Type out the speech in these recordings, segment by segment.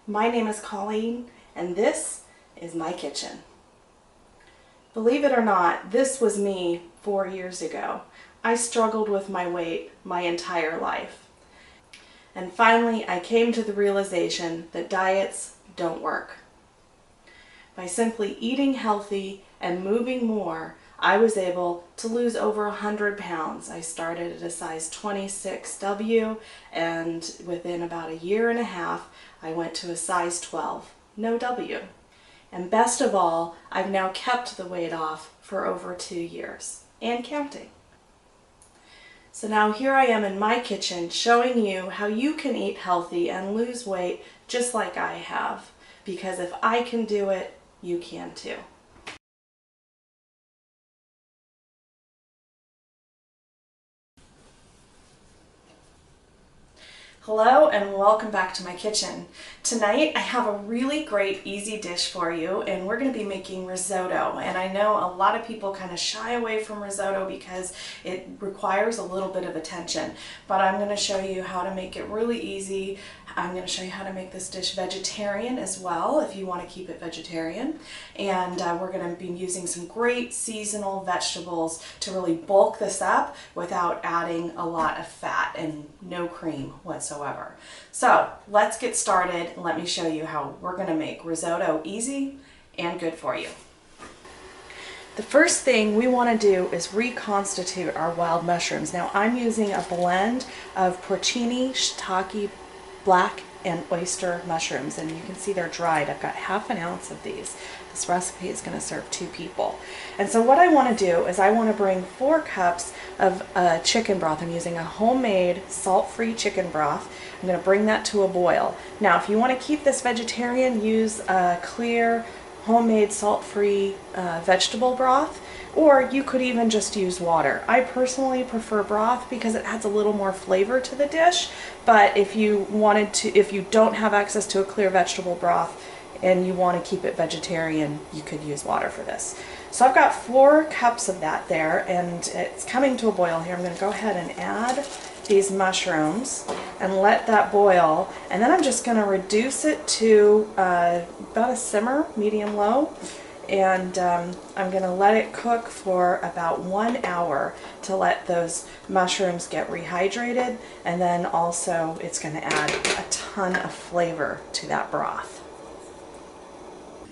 My name is Colleen, and this is my kitchen. Believe it or not, this was me 4 years ago. I struggled with my weight my entire life. And finally, I came to the realization that diets don't work. By simply eating healthy and moving more, I was able to lose over 100 pounds. I started at a size 26W, and within about a year and a half, I went to a size 12, no W. And best of all, I've now kept the weight off for over 2 years, and counting. So now here I am in my kitchen showing you how you can eat healthy and lose weight just like I have. Because if I can do it, you can too. Hello and welcome back to my kitchen. Tonight I have a really great easy dish for you, and we're going to be making risotto. And I know a lot of people kind of shy away from risotto because it requires a little bit of attention, but I'm going to show you how to make it really easy. I'm going to show you how to make this dish vegetarian as well if you want to keep it vegetarian. And we're going to be using some great seasonal vegetables to really bulk this up without adding a lot of fat and no cream whatsoever. So let's get started and let me show you how we're going to make risotto easy and good for you. The first thing we want to do is reconstitute our wild mushrooms. Now I'm using a blend of porcini, shiitake, black and oyster mushrooms, and you can see they're dried. I've got ½ ounce of these. This recipe is going to serve 2 people. And so what I want to do is I want to bring 4 cups of chicken broth. I'm using a homemade salt-free chicken broth. I'm going to bring that to a boil. Now if you want to keep this vegetarian, use a clear homemade salt-free vegetable broth, or you could even just use water. I personally prefer broth because it adds a little more flavor to the dish, but if you don't have access to a clear vegetable broth and you want to keep it vegetarian, you could use water for this. So I've got 4 cups of that there, and it's coming to a boil here. I'm going to go ahead and add these mushrooms and let that boil, and then I'm just going to reduce it to about a simmer, medium-low, and I'm going to let it cook for about 1 hour to let those mushrooms get rehydrated, and then also it's going to add a ton of flavor to that broth.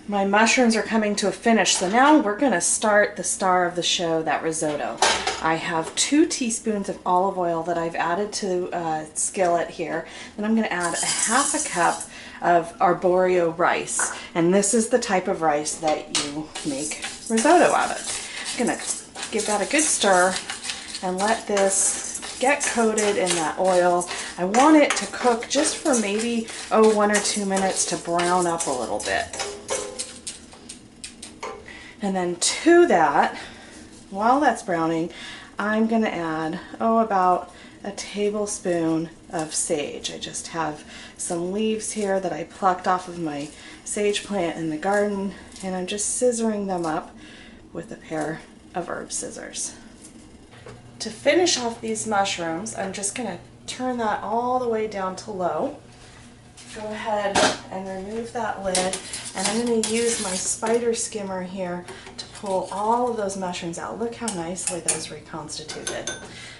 My mushrooms are coming to a finish, so now we're going to start the star of the show, that risotto. I have 2 teaspoons of olive oil that I've added to a skillet here. Then I'm going to add ½ cup of arborio rice, and this is the type of rice that you make risotto out of. I'm going to give that a good stir and let this get coated in that oil. I want it to cook just for maybe 1 or 2 minutes to brown up a little bit. And then to that, while that's browning, I'm going to add, about a tablespoon of sage. I just have some leaves here that I plucked off of my sage plant in the garden, and I'm just scissoring them up with a pair of herb scissors. To finish off these mushrooms, I'm just going to turn that all the way down to low. Go ahead and remove that lid, and I'm going to use my spider skimmer here to pull all of those mushrooms out. Look how nicely those reconstituted.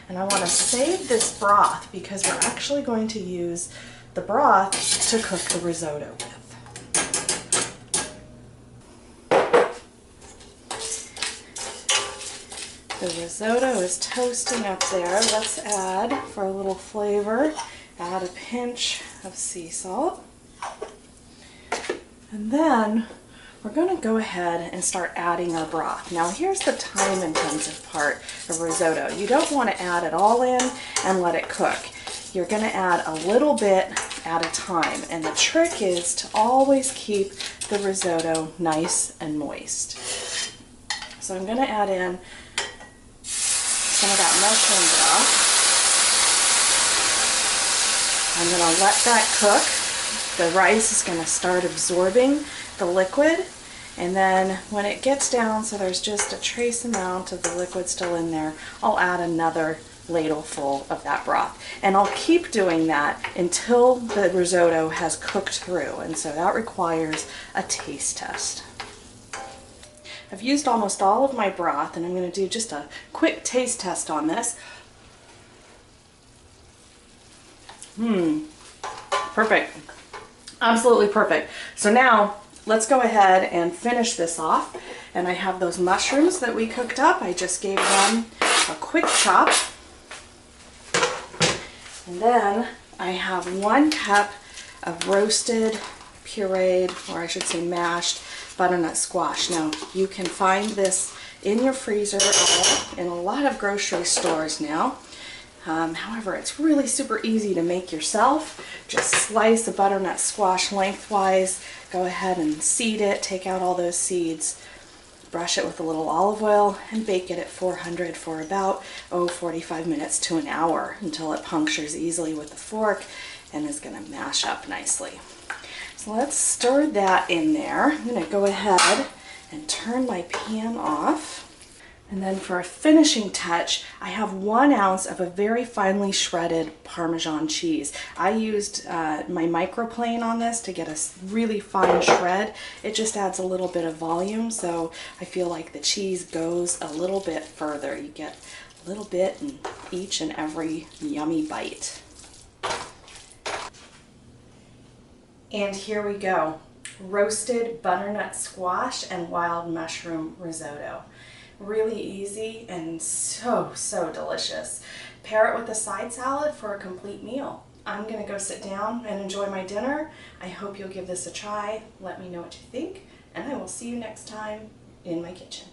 And I want to save this broth because we're actually going to use the broth to cook the risotto with. The risotto is toasting up there. Let's add, for a little flavor, add a pinch of sea salt. And then we're going to go ahead and start adding our broth. Now here's the time intensive part of risotto. You don't want to add it all in and let it cook. You're going to add a little bit at a time, and the trick is to always keep the risotto nice and moist. So I'm going to add in some of that mushroom broth. I'm going to let that cook. The rice is going to start absorbing the liquid, and then when it gets down so there's just a trace amount of the liquid still in there, I'll add another ladle full of that broth. And I'll keep doing that until the risotto has cooked through, and so that requires a taste test. I've used almost all of my broth, and I'm going to do just a quick taste test on this. Perfect. Absolutely perfect. So now let's go ahead and finish this off. And I have those mushrooms that we cooked up. I just gave them a quick chop. And then I have 1 cup of roasted, pureed, or I should say mashed, butternut squash. Now, you can find this in your freezer in a lot of grocery stores now. However, it's really super easy to make yourself. Just slice a butternut squash lengthwise, go ahead and seed it, take out all those seeds, brush it with a little olive oil, and bake it at 400 for about 45 minutes to an hour until it punctures easily with the fork and is going to mash up nicely. So let's stir that in there. I'm going to go ahead and turn my pan off. And then for a finishing touch, I have 1 ounce of a very finely shredded Parmesan cheese. I used my microplane on this to get a really fine shred. It just adds a little bit of volume, so I feel like the cheese goes a little bit further. You get a little bit in each and every yummy bite. And here we go. Roasted butternut squash and wild mushroom risotto. Really easy and so delicious. Pair it with a side salad for a complete meal. I'm gonna go sit down and enjoy my dinner. I hope you'll give this a try. Let me know what you think, and I will see you next time in my kitchen.